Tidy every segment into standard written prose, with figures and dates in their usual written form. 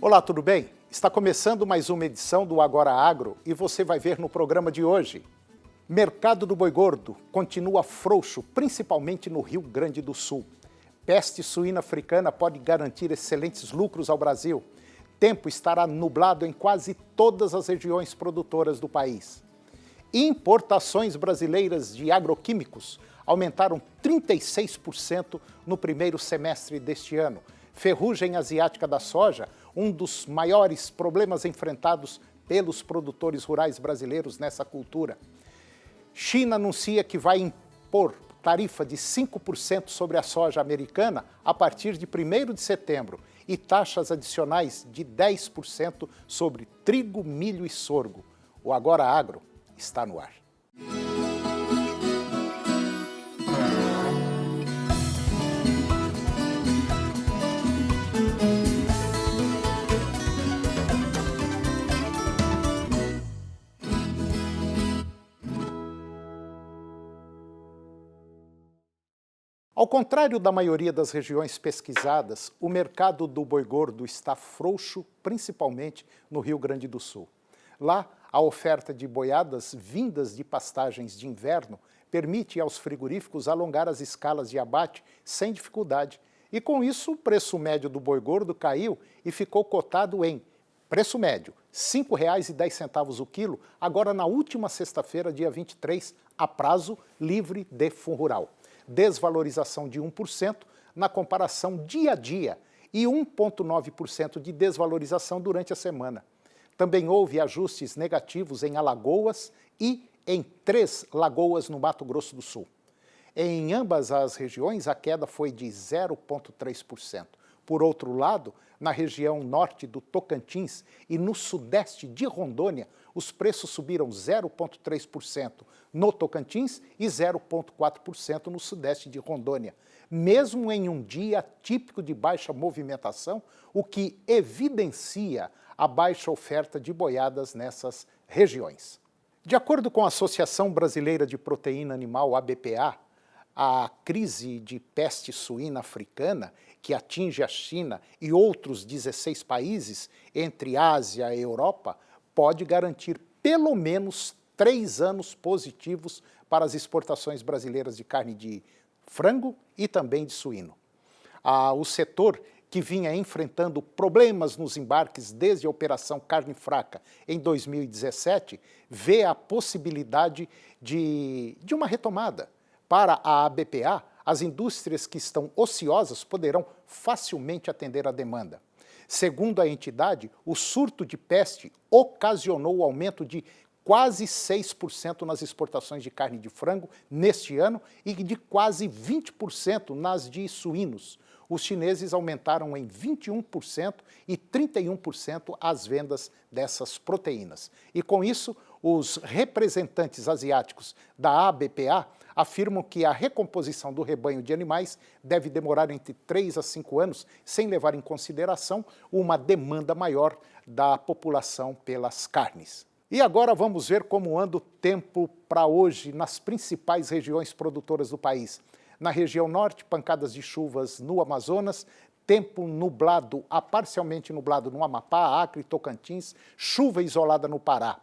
Olá, tudo bem? Está começando mais uma edição do Agora Agro e você vai ver no programa de hoje. Mercado do boi gordo continua frouxo, principalmente no Rio Grande do Sul. Peste suína africana pode garantir excelentes lucros ao Brasil. Tempo estará nublado em quase todas as regiões produtoras do país. Importações brasileiras de agroquímicos aumentaram 36% no primeiro semestre deste ano. Ferrugem asiática da soja, um dos maiores problemas enfrentados pelos produtores rurais brasileiros nessa cultura. China anuncia que vai impor tarifa de 5% sobre a soja americana a partir de 1º de setembro e taxas adicionais de 10% sobre trigo, milho e sorgo. O Agora Agro está no ar. Ao contrário da maioria das regiões pesquisadas, o mercado do boi gordo está frouxo, principalmente no Rio Grande do Sul. Lá, a oferta de boiadas vindas de pastagens de inverno permite aos frigoríficos alongar as escalas de abate sem dificuldade. E com isso, o preço médio do boi gordo caiu e ficou cotado em preço médio, R$ 5,10 o quilo, agora na última sexta-feira, dia 23, a prazo livre de fundo rural. Desvalorização de 1% na comparação dia a dia e 1,9% de desvalorização durante a semana. Também houve ajustes negativos em Alagoas e em 3 lagoas no Mato Grosso do Sul. Em ambas as regiões, a queda foi de 0,3%. Por outro lado, na região norte do Tocantins e no sudeste de Rondônia, os preços subiram 0,3% no Tocantins e 0,4% no sudeste de Rondônia, mesmo em um dia típico de baixa movimentação, o que evidencia a baixa oferta de boiadas nessas regiões. De acordo com a Associação Brasileira de Proteína Animal, ABPA, a crise de peste suína africana, que atinge a China e outros 16 países, entre Ásia e Europa, pode garantir pelo menos 3 anos positivos para as exportações brasileiras de carne de frango e também de suíno. O setor, que vinha enfrentando problemas nos embarques desde a Operação Carne Fraca em 2017, vê a possibilidade de uma retomada. Para a ABPA, as indústrias que estão ociosas poderão facilmente atender a demanda. Segundo a entidade, o surto de peste ocasionou o aumento de quase 6% nas exportações de carne de frango neste ano e de quase 20% nas de suínos. Os chineses aumentaram em 21% e 31% as vendas dessas proteínas. E com isso, os representantes asiáticos da ABPA afirmam que a recomposição do rebanho de animais deve demorar entre 3 a 5 anos, sem levar em consideração uma demanda maior da população pelas carnes. E agora vamos ver como anda o tempo para hoje nas principais regiões produtoras do país. Na região norte, pancadas de chuvas no Amazonas, tempo nublado a parcialmente nublado no Amapá, Acre e Tocantins, chuva isolada no Pará.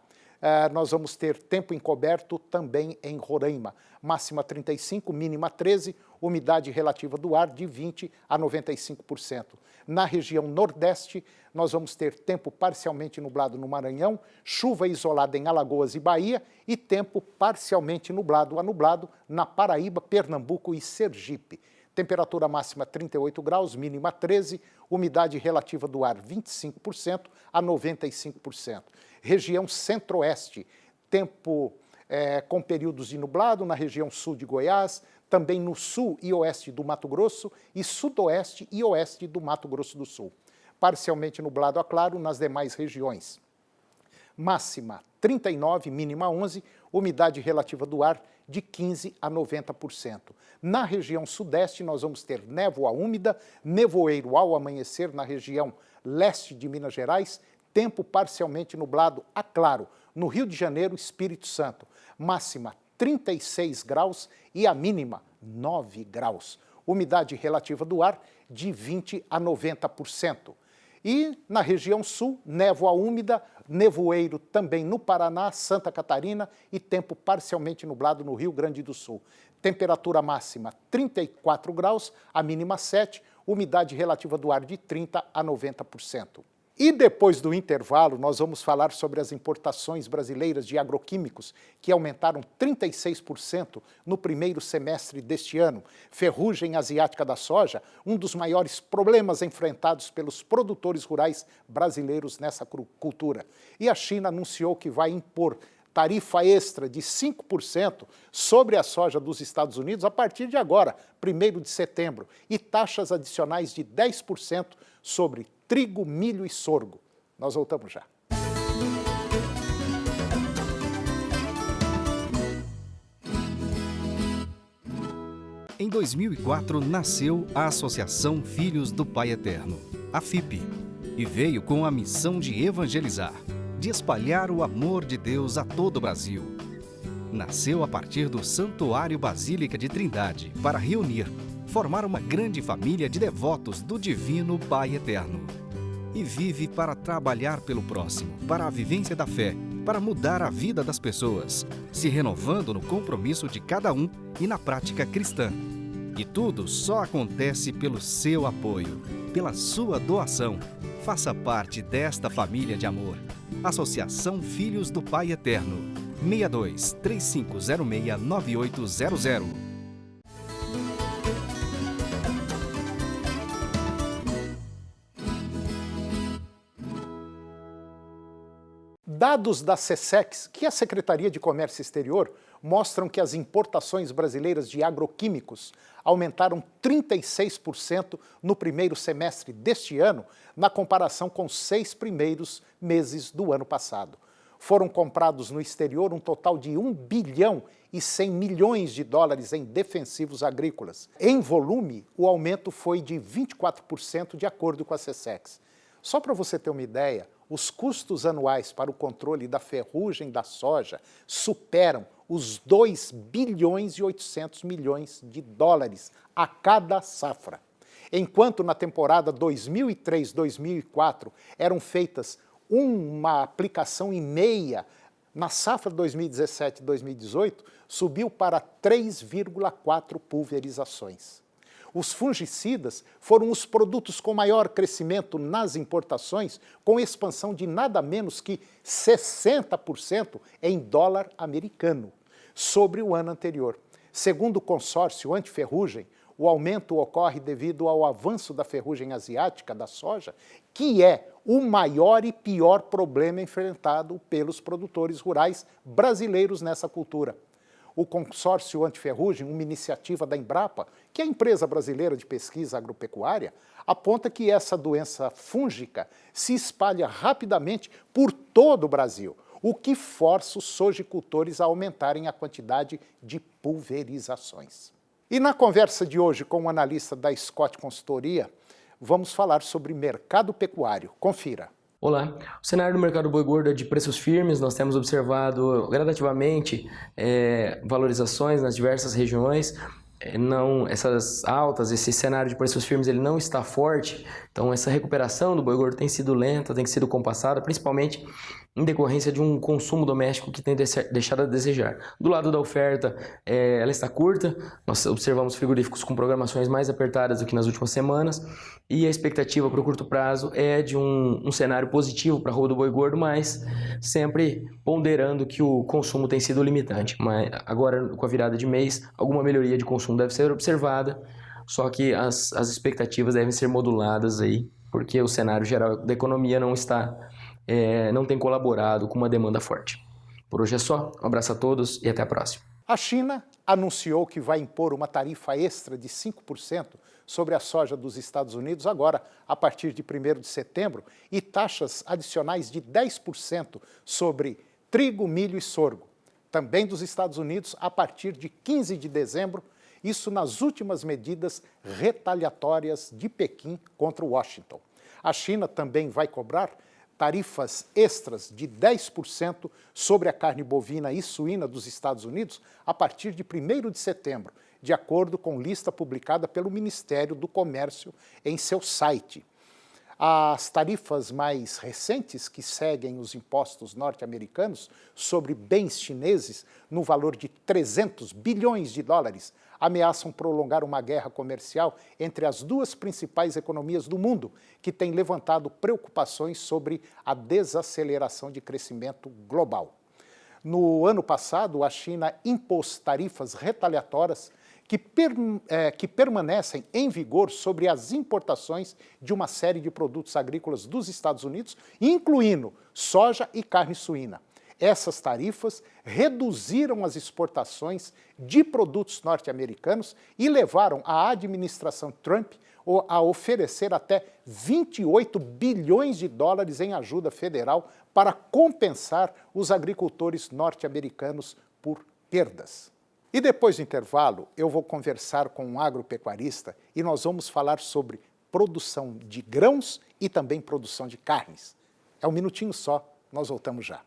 Nós vamos ter tempo encoberto também em Roraima, máxima 35, mínima 13, umidade relativa do ar de 20 a 95%. Na região nordeste, nós vamos ter tempo parcialmente nublado no Maranhão, chuva isolada em Alagoas e Bahia e tempo parcialmente nublado a nublado na Paraíba, Pernambuco e Sergipe. Temperatura máxima 38 graus, mínima 13, umidade relativa do ar 25% a 95%. Região centro-oeste, tempo com períodos de nublado na região sul de Goiás, também no sul e oeste do Mato Grosso e sudoeste e oeste do Mato Grosso do Sul. Parcialmente nublado a claro nas demais regiões. Máxima 39, mínima 11, umidade relativa do ar de 15 a 90%. Na região sudeste, nós vamos ter névoa úmida, nevoeiro ao amanhecer na região leste de Minas Gerais, tempo parcialmente nublado a claro no Rio de Janeiro, Espírito Santo. Máxima 36 graus e a mínima 9 graus. Umidade relativa do ar de 20 a 90%. E na região sul, névoa úmida, nevoeiro também no Paraná, Santa Catarina e tempo parcialmente nublado no Rio Grande do Sul. Temperatura máxima 34 graus, a mínima 7, umidade relativa do ar de 30% a 90%. E depois do intervalo, nós vamos falar sobre as importações brasileiras de agroquímicos, que aumentaram 36% no primeiro semestre deste ano. Ferrugem asiática da soja, um dos maiores problemas enfrentados pelos produtores rurais brasileiros nessa cultura. E a China anunciou que vai impor tarifa extra de 5% sobre a soja dos Estados Unidos a partir de agora, 1º de setembro, e taxas adicionais de 10% sobre trigo, milho e sorgo. Nós voltamos já. Em 2004, nasceu a Associação Filhos do Pai Eterno, a FIP, e veio com a missão de evangelizar, de espalhar o amor de Deus a todo o Brasil. Nasceu a partir do Santuário Basílica de Trindade para reunir, formar uma grande família de devotos do Divino Pai Eterno. E vive para trabalhar pelo próximo, para a vivência da fé, para mudar a vida das pessoas, se renovando no compromisso de cada um e na prática cristã. E tudo só acontece pelo seu apoio, pela sua doação. Faça parte desta família de amor. Associação Filhos do Pai Eterno. 62 3506 9800. Dados da SECEX, que é a Secretaria de Comércio Exterior, mostram que as importações brasileiras de agroquímicos aumentaram 36% no primeiro semestre deste ano, na comparação com os 6 primeiros meses do ano passado. Foram comprados no exterior um total de 1 bilhão e 100 milhões de dólares em defensivos agrícolas. Em volume, o aumento foi de 24% de acordo com a SECEX. Só para você ter uma ideia, os custos anuais para o controle da ferrugem da soja superam os 2 bilhões e 800 milhões de dólares a cada safra. Enquanto na temporada 2003-2004 eram feitas uma aplicação e meia, na safra 2017-2018 subiu para 3,4 pulverizações. Os fungicidas foram os produtos com maior crescimento nas importações, com expansão de nada menos que 60% em dólar americano, sobre o ano anterior. Segundo o consórcio antiferrugem, o aumento ocorre devido ao avanço da ferrugem asiática da soja, que é o maior e pior problema enfrentado pelos produtores rurais brasileiros nessa cultura. O consórcio antiferrugem, uma iniciativa da Embrapa, que é a empresa brasileira de pesquisa agropecuária, aponta que essa doença fúngica se espalha rapidamente por todo o Brasil, o que força os sojicultores a aumentarem a quantidade de pulverizações. E na conversa de hoje com o analista da Scott Consultoria, vamos falar sobre mercado pecuário. Confira. Olá, o cenário do mercado boi gordo é de preços firmes. Nós temos observado gradativamente valorizações nas diversas regiões. Essas altas, esse cenário de preços firmes ele não está forte, então essa recuperação do boi gordo tem sido lenta, tem sido compassada, principalmente em decorrência de um consumo doméstico que tem deixado a desejar. Do lado da oferta, ela está curta, nós observamos frigoríficos com programações mais apertadas do que nas últimas semanas, e a expectativa para o curto prazo é de um cenário positivo para a roda do boi gordo, mas sempre ponderando que o consumo tem sido limitante. Mas agora, com a virada de mês, alguma melhoria de consumo deve ser observada, só que as expectativas devem ser moduladas aí, porque o cenário geral da economia não tem colaborado com uma demanda forte. Por hoje é só, um abraço a todos e até a próxima. A China anunciou que vai impor uma tarifa extra de 5% sobre a soja dos Estados Unidos agora, a partir de 1º de setembro, e taxas adicionais de 10% sobre trigo, milho e sorgo, também dos Estados Unidos, a partir de 15 de dezembro, isso nas últimas medidas retaliatórias de Pequim contra Washington. A China também vai cobrar tarifas extras de 10% sobre a carne bovina e suína dos Estados Unidos a partir de 1º de setembro, de acordo com lista publicada pelo Ministério do Comércio em seu site. As tarifas mais recentes, que seguem os impostos norte-americanos sobre bens chineses no valor de 300 bilhões de dólares, ameaçam prolongar uma guerra comercial entre as duas principais economias do mundo, que tem levantado preocupações sobre a desaceleração de crescimento global. No ano passado, a China impôs tarifas retaliatórias que permanecem em vigor sobre as importações de uma série de produtos agrícolas dos Estados Unidos, incluindo soja e carne suína. Essas tarifas reduziram as exportações de produtos norte-americanos e levaram a administração Trump a oferecer até 28 bilhões de dólares em ajuda federal para compensar os agricultores norte-americanos por perdas. E depois do intervalo, eu vou conversar com um agropecuarista e nós vamos falar sobre produção de grãos e também produção de carnes. É um minutinho só, nós voltamos já.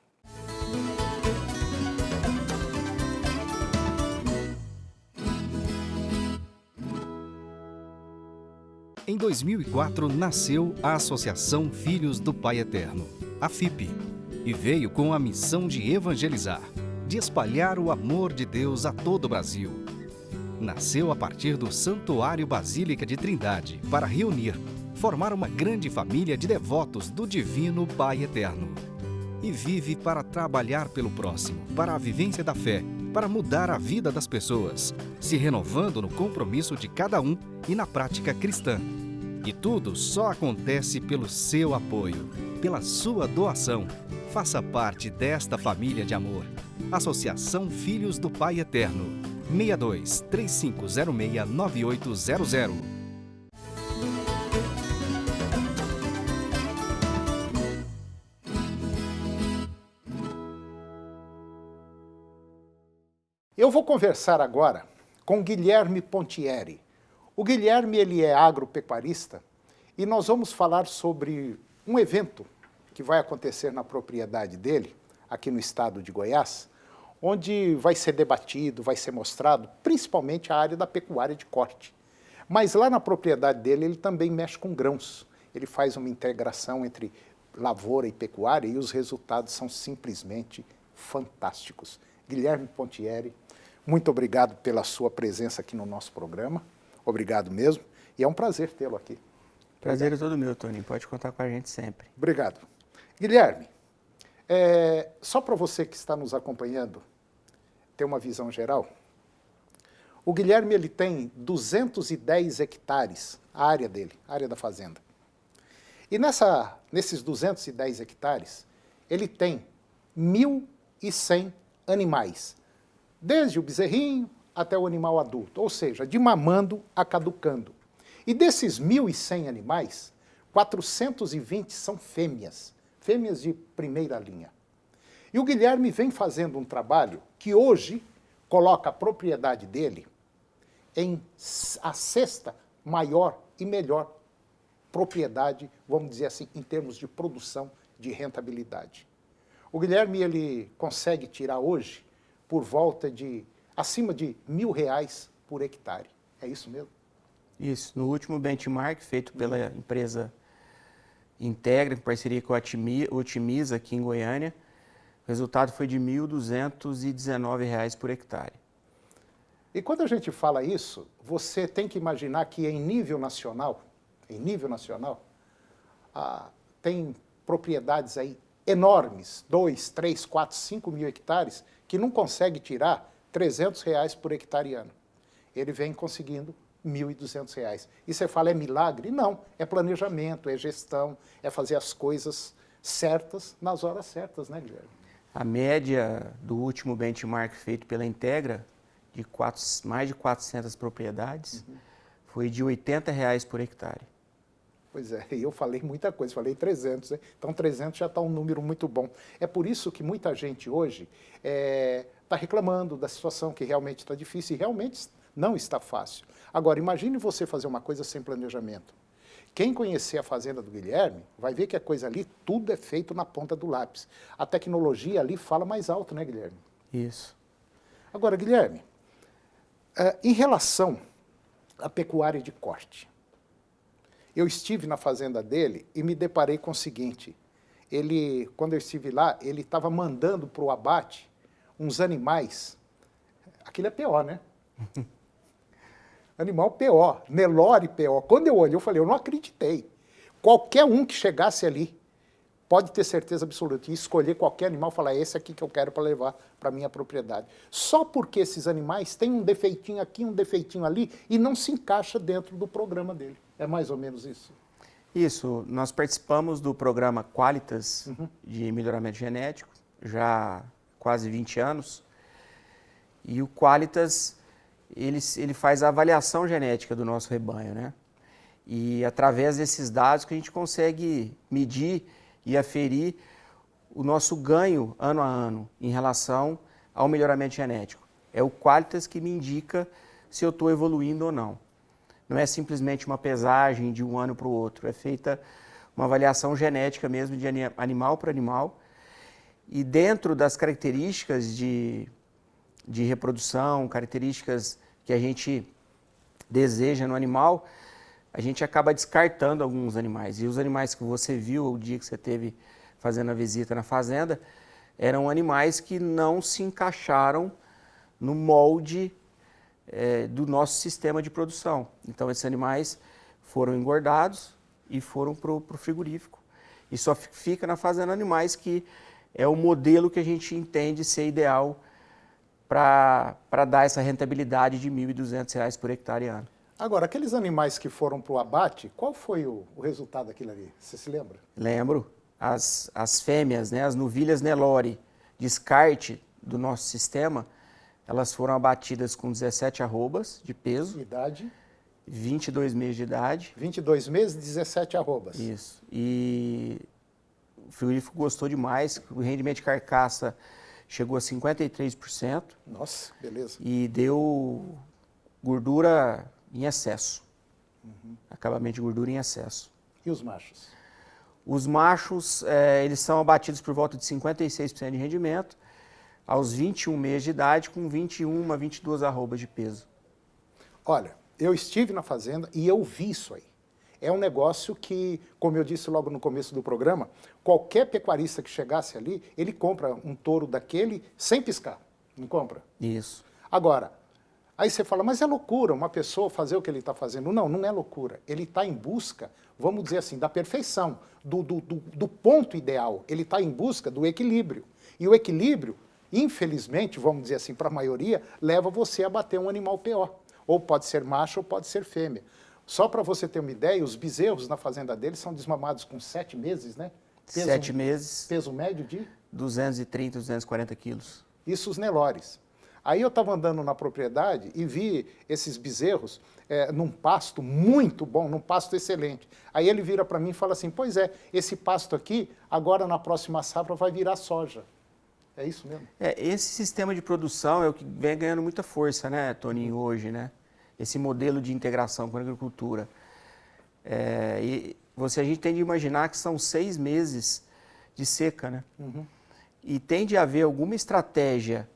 Em 2004, nasceu a Associação Filhos do Pai Eterno, a FIP, e veio com a missão de evangelizar, de espalhar o amor de Deus a todo o Brasil. Nasceu a partir do Santuário Basílica de Trindade para reunir, formar uma grande família de devotos do Divino Pai Eterno. E vive para trabalhar pelo próximo, para a vivência da fé, para mudar a vida das pessoas, se renovando no compromisso de cada um e na prática cristã. E tudo só acontece pelo seu apoio, pela sua doação. Faça parte desta família de amor. Associação Filhos do Pai Eterno. 62 3506 9800. Eu vou conversar agora com Guilherme Pontieri. O Guilherme ele é agropecuarista e nós vamos falar sobre um evento que vai acontecer na propriedade dele, aqui no estado de Goiás, onde vai ser debatido, vai ser mostrado principalmente a área da pecuária de corte. Mas lá na propriedade dele ele também mexe com grãos. Ele faz uma integração entre lavoura e pecuária e os resultados são simplesmente fantásticos. Guilherme Pontieri, muito obrigado pela sua presença aqui no nosso programa. Obrigado mesmo. E é um prazer tê-lo aqui. Prazer é todo meu, Tony. Pode contar com a gente sempre. Obrigado. Guilherme, só para você que está nos acompanhando ter uma visão geral, o Guilherme ele tem 210 hectares, a área dele, a área da fazenda. E nesses 210 hectares, ele tem 1.100 animais, desde o bezerrinho até o animal adulto, ou seja, de mamando a caducando. E desses 1.100 animais, 420 são fêmeas, fêmeas de primeira linha. E o Guilherme vem fazendo um trabalho que hoje coloca a propriedade dele em a sexta maior e melhor propriedade, vamos dizer assim, em termos de produção, de rentabilidade. O Guilherme ele consegue tirar hoje por volta de acima de R$ 1.000 por hectare. É isso mesmo? Isso. No último benchmark feito pela empresa Integra, em parceria com a Otimiza aqui em Goiânia, o resultado foi de R$ 1.219 por hectare. E quando a gente fala isso, você tem que imaginar que em nível nacional, tem propriedades aí enormes, 2, 3, 4, 5 mil hectares, que não consegue tirar R$ 300 por hectare ano. Ele vem conseguindo R$ 1.200. E você fala, é milagre? Não, é planejamento, é gestão, é fazer as coisas certas nas horas certas, né, Guilherme? A média do último benchmark feito pela Integra, de mais de 400 propriedades, foi de R$ 80 por hectare. Pois é, e eu falei muita coisa, falei 300, né? Então 300 já está um número muito bom. É por isso que muita gente hoje está reclamando da situação, que realmente está difícil, e realmente não está fácil. Agora, imagine você fazer uma coisa sem planejamento. Quem conhecer a fazenda do Guilherme vai ver que a coisa ali, tudo é feito na ponta do lápis. A tecnologia ali fala mais alto, né, Guilherme? Isso. Agora, Guilherme, em relação à pecuária de corte, Eu estive na fazenda dele e me deparei com o seguinte, quando eu estive lá, ele estava mandando para o abate uns animais, aquilo é PO, né? Animal PO, Nelore PO. Quando eu olhei, eu falei, eu não acreditei. Qualquer um que chegasse ali, pode ter certeza absoluta, e escolher qualquer animal, falar, esse aqui que eu quero para levar para minha propriedade. Só porque esses animais têm um defeitinho aqui, um defeitinho ali, e não se encaixa dentro do programa dele. É mais ou menos isso. Isso, nós participamos do programa Qualitas de melhoramento genético, já há quase 20 anos, e o Qualitas, ele faz a avaliação genética do nosso rebanho, né? E através desses dados que a gente consegue medir e aferir o nosso ganho ano a ano em relação ao melhoramento genético. É o Qualitas que me indica se eu estou evoluindo ou não. Não é simplesmente uma pesagem de um ano para o outro, é feita uma avaliação genética mesmo de animal para animal. E dentro das características de reprodução, características que a gente deseja no animal, a gente acaba descartando alguns animais. E os animais que você viu o dia que você esteve fazendo a visita na fazenda, eram animais que não se encaixaram no molde do nosso sistema de produção. Então esses animais foram engordados e foram para o frigorífico. E só fica na fazenda animais que é o modelo que a gente entende ser ideal para dar essa rentabilidade de R$ 1.200 por hectare ano. Agora, aqueles animais que foram para o abate, qual foi o resultado daquilo ali? Você se lembra? Lembro. As fêmeas, né, as novilhas Nelore, descarte do nosso sistema, elas foram abatidas com 17 arrobas de peso. Idade? 22 meses de idade. 22 meses, 17 arrobas. Isso. E o frigorífico gostou demais, o rendimento de carcaça chegou a 53%. Nossa, beleza. E deu gordura em excesso. Acabamento de gordura em excesso. E os machos? Os machos, eles são abatidos por volta de 56% de rendimento, aos 21 meses de idade, com 21 a 22 arrobas de peso. Olha, eu estive na fazenda e eu vi isso aí. É um negócio que, como eu disse logo no começo do programa, qualquer pecuarista que chegasse ali, ele compra um touro daquele sem piscar, não compra? Isso. Agora, aí você fala, mas é loucura uma pessoa fazer o que ele está fazendo. Não, não é loucura. Ele está em busca, vamos dizer assim, da perfeição, do ponto ideal. Ele está em busca do equilíbrio. E o equilíbrio, infelizmente, vamos dizer assim, para a maioria, leva você a bater um animal PO. Ou pode ser macho ou pode ser fêmea. Só para você ter uma ideia, os bezerros na fazenda deles são desmamados com 7 meses, né? 7 meses. Peso médio de? 230, 240 quilos. Isso os Nelores. Aí eu estava andando na propriedade e vi esses bezerros num pasto muito bom, num pasto excelente. Aí ele vira para mim e fala assim, pois é, esse pasto aqui, agora na próxima safra vai virar soja. É isso mesmo? Esse sistema de produção é o que vem ganhando muita força, né, Toninho, hoje, né? Esse modelo de integração com a agricultura. A gente tem de imaginar que são 6 meses de seca, né? E tem de haver alguma estratégia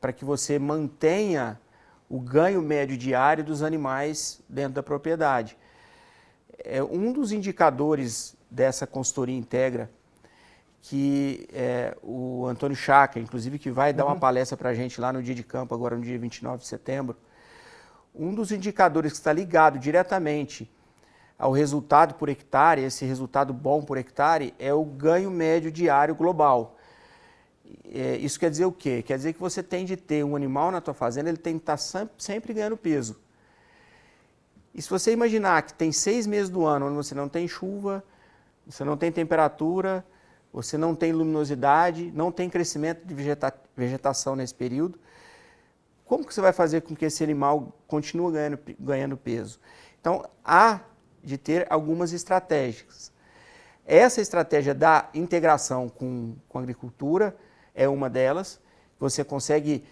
para que você mantenha o ganho médio diário dos animais dentro da propriedade. Um dos indicadores dessa consultoria Integra, que o Antônio Chaca, inclusive, que vai dar uma palestra para a gente lá no dia de campo, agora no dia 29 de setembro, um dos indicadores que está ligado diretamente ao resultado por hectare, esse resultado bom por hectare, é o ganho médio diário global. Isso quer dizer o quê? Quer dizer que você tem de ter um animal na tua fazenda, ele tem que estar sempre ganhando peso. E se você imaginar que tem 6 meses do ano onde você não tem chuva, você não tem temperatura, você não tem luminosidade, não tem crescimento de vegetação nesse período, como que você vai fazer com que esse animal continue ganhando peso? Então, há de ter algumas estratégias. Essa estratégia da integração com a agricultura é uma delas. Você consegue,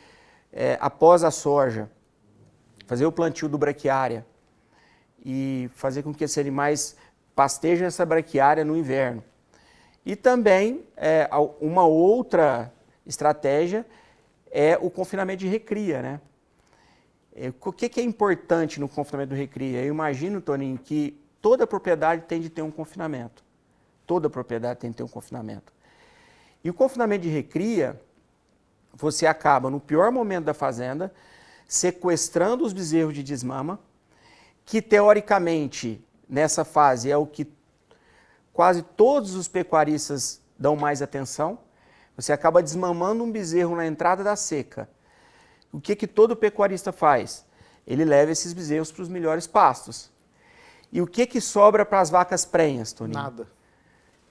após a soja, fazer o plantio do braquiária e fazer com que esses animais pastejem essa braquiária no inverno. E também, uma outra estratégia é o confinamento de recria, né? O que é importante no confinamento de recria? Eu imagino, Toninho, que toda propriedade tem de ter um confinamento. Toda propriedade tem de ter um confinamento. E o confinamento de recria, você acaba, no pior momento da fazenda, sequestrando os bezerros de desmama, que teoricamente, nessa fase, é o que quase todos os pecuaristas dão mais atenção. Você acaba desmamando um bezerro na entrada da seca. O que todo pecuarista faz? Ele leva esses bezerros para os melhores pastos. E o que sobra para as vacas prenhas, Toninho? Nada.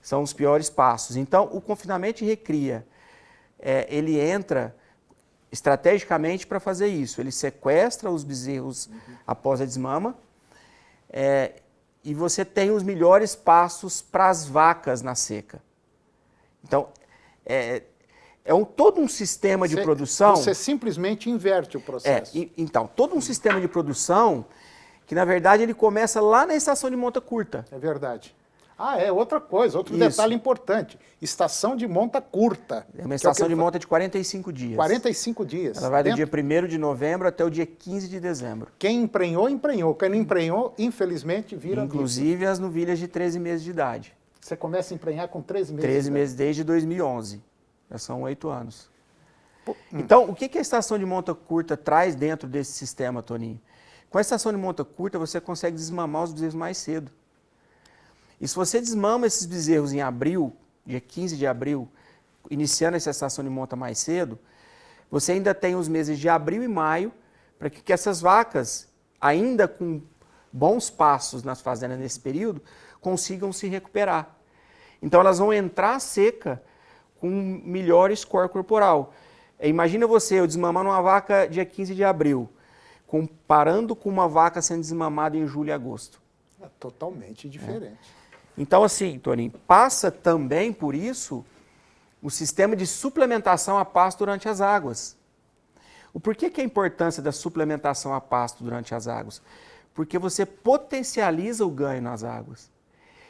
São os piores pastos. Então, o confinamento de recria, ele entra estrategicamente para fazer isso. Ele sequestra os bezerros após a desmama e você tem os melhores pastos para as vacas na seca. Então, todo um sistema de produção... Você simplesmente inverte o processo. Então, todo um sistema de produção que, na verdade, ele começa lá na estação de monta curta. É verdade. Outra coisa, outro detalhe importante. Estação de monta curta. É uma estação de monta de 45 dias. 45 dias. Ela vai do dia 1º de novembro até o dia 15 de dezembro. Quem emprenhou, emprenhou. Quem não emprenhou, infelizmente, vira... Inclusive as novilhas de 13 meses de idade. Você começa a emprenhar com 13 meses? 13 meses desde 2011. Já são 8 anos. Então, o que a estação de monta curta traz dentro desse sistema, Toninho? Com a estação de monta curta, você consegue desmamar os bezerros mais cedo. E se você desmama esses bezerros em abril, dia 15 de abril, iniciando essa estação de monta mais cedo, você ainda tem os meses de abril e maio para que essas vacas, ainda com bons pastos nas fazendas nesse período, consigam se recuperar. Então elas vão entrar seca com melhor score corporal. Imagina eu desmamando uma vaca dia 15 de abril, comparando com uma vaca sendo desmamada em julho e agosto. É totalmente diferente. Então, assim, Toninho, passa também por isso o sistema de suplementação a pasto durante as águas. O porquê que é a importância da suplementação a pasto durante as águas? Porque você potencializa o ganho nas águas.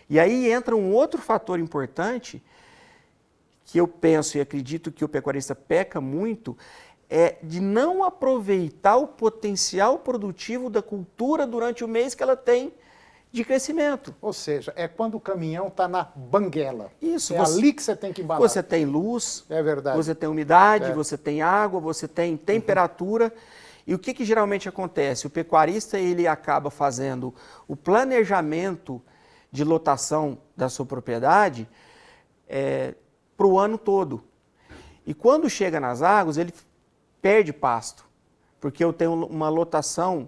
E aí entra um outro fator importante que eu penso e acredito que o pecuarista peca muito, é de não aproveitar o potencial produtivo da cultura durante o mês que ela tem de crescimento. Ou seja, é quando o caminhão está na banguela. Isso. Ali que você tem que embalar. Você tem luz, é verdade. Você tem umidade, você tem água, você tem temperatura. E o que geralmente acontece? O pecuarista ele acaba fazendo o planejamento de lotação da sua propriedade para o ano todo. E quando chega nas águas, ele perde pasto, porque eu tenho uma lotação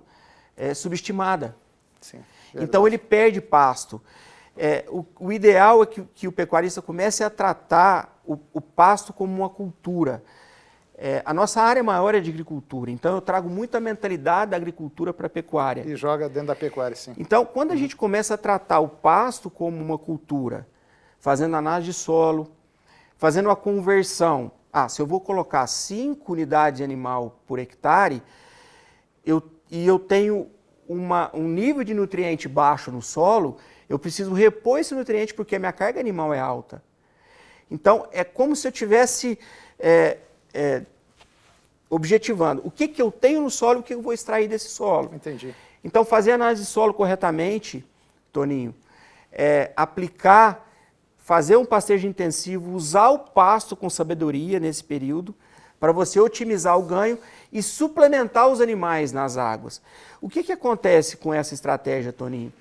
subestimada. Sim. Então ele perde pasto. O ideal é que o pecuarista comece a tratar o pasto como uma cultura. A nossa área maior é de agricultura, então eu trago muita mentalidade da agricultura para a pecuária. E joga dentro da pecuária, sim. Então, quando a gente começa a tratar o pasto como uma cultura, fazendo análise de solo, fazendo uma conversão, se eu vou colocar 5 unidades de animal por hectare, e eu tenho um nível de nutriente baixo no solo, eu preciso repor esse nutriente porque a minha carga animal é alta. Então, é como se eu tivesse objetivando o que eu tenho no solo e o que eu vou extrair desse solo. Entendi. Então, fazer a análise de solo corretamente, Toninho, aplicar, fazer um pastejo intensivo, usar o pasto com sabedoria nesse período, para você otimizar o ganho e suplementar os animais nas águas. O que acontece com essa estratégia, Toninho?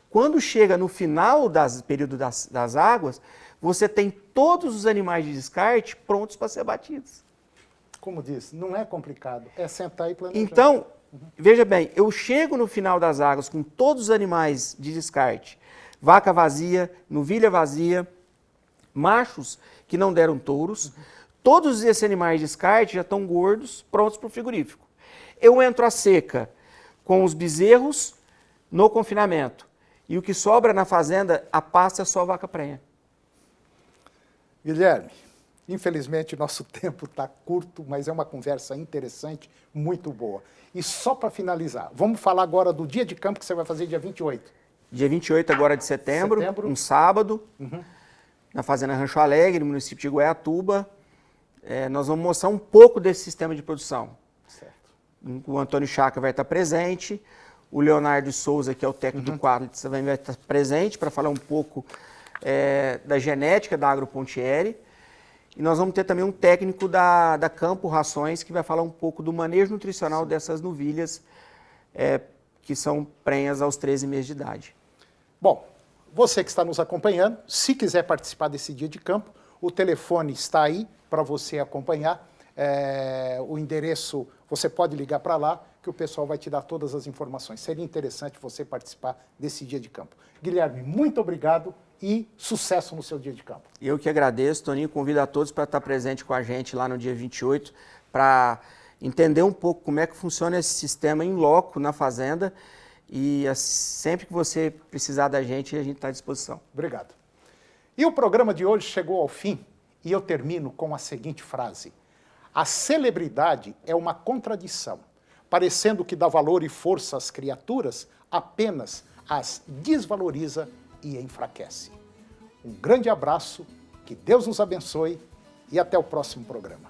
Quando chega no final do período das águas, você tem todos os animais de descarte prontos para ser abatidos. Como disse, não é complicado, é sentar e planejar. Então, veja bem, eu chego no final das águas com todos os animais de descarte, vaca vazia, novilha vazia, machos que não deram touros, todos esses animais de descarte já estão gordos, prontos para o frigorífico. Eu entro à seca com os bezerros no confinamento. E o que sobra na fazenda, a pasta é só vaca prenha. Guilherme, infelizmente nosso tempo está curto, mas é uma conversa interessante, muito boa. E só para finalizar, vamos falar agora do dia de campo que você vai fazer dia 28. Dia 28 agora de setembro. Um sábado, na Fazenda Rancho Alegre, no município de Goiatuba. Nós vamos mostrar um pouco desse sistema de produção. Certo. O Antônio Chaca vai estar presente, O Leonardo Souza, que é o técnico do quadro, também vai estar presente para falar um pouco da genética da Agropontieri. E nós vamos ter também um técnico da Campo Rações, que vai falar um pouco do manejo nutricional dessas novilhas, que são prenhas aos 13 meses de idade. Bom, você que está nos acompanhando, se quiser participar desse dia de campo, o telefone está aí para você acompanhar. O endereço, você pode ligar para lá, que o pessoal vai te dar todas as informações. Seria interessante você participar desse dia de campo. Guilherme, muito obrigado e sucesso no seu dia de campo. Eu que agradeço, Toninho, convido a todos para estar presente com a gente lá no dia 28, para entender um pouco como é que funciona esse sistema em loco na fazenda, e sempre que você precisar da gente, a gente está à disposição. Obrigado. E o programa de hoje chegou ao fim, e eu termino com a seguinte frase: a celebridade é uma contradição, parecendo que dá valor e força às criaturas, apenas as desvaloriza e enfraquece. Um grande abraço, que Deus nos abençoe e até o próximo programa.